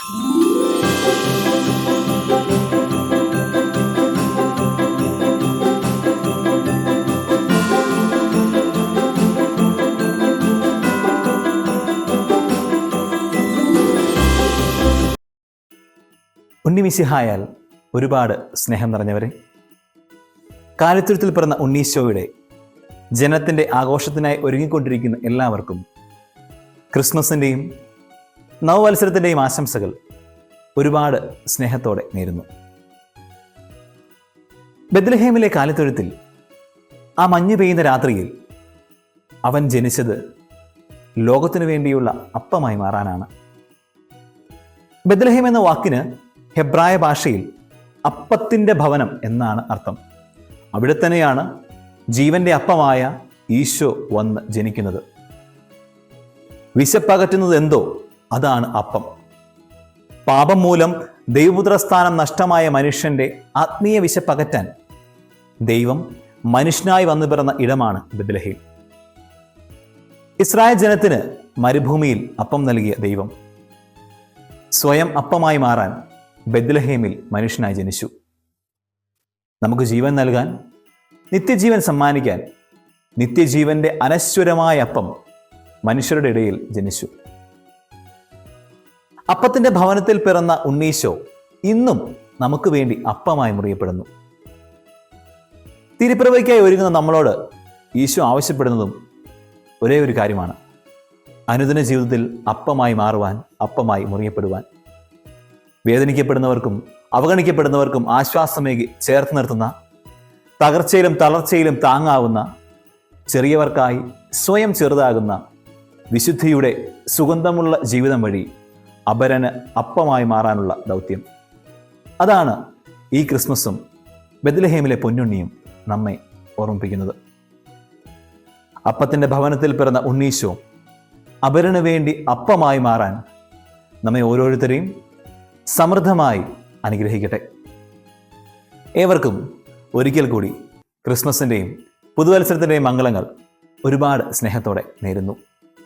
ഉണ്ണിമിശിഹായാൽ ഒരുപാട് സ്നേഹം നിറഞ്ഞവരെ, കാലിത്തൊഴുത്തിൽ പിറന്ന ഉണ്ണീശോയുടെ ജനനത്തിൻ്റെ ആഘോഷത്തിനായി ഒരുങ്ങിക്കൊണ്ടിരിക്കുന്ന എല്ലാവർക്കും ക്രിസ്മസിൻ്റെയും നവവത്സരത്തിൻ്റെയും ആശംസകൾ ഒരുപാട് സ്നേഹത്തോടെ നേരുന്നു. ബെത്ലഹേമിലെ കാലിത്തൊഴുത്തിൽ ആ മഞ്ഞ് പെയ്യുന്ന രാത്രിയിൽ അവൻ ജനിച്ചത് ലോകത്തിനു വേണ്ടിയുള്ള അപ്പമായി മാറാനാണ്. ബെത്ലഹേം എന്ന വാക്കിന് ഹെബ്രായ ഭാഷയിൽ അപ്പത്തിൻ്റെ ഭവനം എന്നാണ് അർത്ഥം. അവിടെ തന്നെയാണ് ജീവന്റെ അപ്പമായ ഈശോ വന്ന് ജനിക്കുന്നത്. വിശപ്പകറ്റുന്നത് എന്തോ അതാണ് അപ്പം. പാപം മൂലം ദൈവപുത്രസ്ഥാനം നഷ്ടമായ മനുഷ്യന്റെ ആത്മീയ വിശപ്പകറ്റാൻ ദൈവം മനുഷ്യനായി വന്നു പിറന്ന ഇടമാണ് ബെത്ലഹേം. ഇസ്രായേൽ ജനത്തിന് മരുഭൂമിയിൽ അപ്പം നൽകിയ ദൈവം സ്വയം അപ്പമായി മാറാൻ ബെത്ലഹേമിൽ മനുഷ്യനായി ജനിച്ചു. നമുക്ക് ജീവൻ നൽകാൻ, നിത്യജീവൻ സമ്മാനിക്കാൻ നിത്യജീവന്റെ അനശ്വരമായ അപ്പം മനുഷ്യരുടെ ഇടയിൽ ജനിച്ചു. അപ്പത്തിന്റെ ഭവനത്തിൽ പിറന്ന ഉണ്ണീശോ ഇന്നും നമുക്ക് വേണ്ടി അപ്പമായി മുറിയപ്പെടുന്നു. തിരുപ്പിറവിക്കായി ഒരുങ്ങുന്ന നമ്മളോട് ഈശോ ആവശ്യപ്പെടുന്നതും ഒരേ ഒരു കാര്യമാണ്: അനുദിന ജീവിതത്തിൽ അപ്പമായി മാറുവാൻ, അപ്പമായി മുറിയപ്പെടുവാൻ. വേദനിക്കപ്പെടുന്നവർക്കും അവഗണിക്കപ്പെടുന്നവർക്കും ആശ്വാസമേകി ചേർത്ത് നിർത്തുന്ന, തകർച്ചയിലും തളർച്ചയിലും താങ്ങാവുന്ന, ചെറിയവർക്കായി സ്വയം ചെറുതാകുന്ന വിശുദ്ധിയുടെ സുഗന്ധമുള്ള ജീവിതം വഴി അപരന് അപ്പമായി മാറാനുള്ള ദൗത്യം. അതാണ് ഈ ക്രിസ്മസും ബെത്ലഹേമിലെ പൊന്നുണ്ണിയും നമ്മെ ഓർമ്മിപ്പിക്കുന്നത്. അപ്പത്തിൻ്റെ ഭവനത്തിൽ പിറന്ന ഉണ്ണീശോ അപരന് വേണ്ടി അപ്പമായി മാറാൻ നമ്മെ ഓരോരുത്തരെയും സമൃദ്ധമായി അനുഗ്രഹിക്കട്ടെ. ഏവർക്കും ഒരിക്കൽ കൂടി ക്രിസ്മസിൻ്റെയും പുതുവത്സരത്തിൻ്റെയും മംഗളങ്ങൾ ഒരുപാട് സ്നേഹത്തോടെ നേരുന്നു.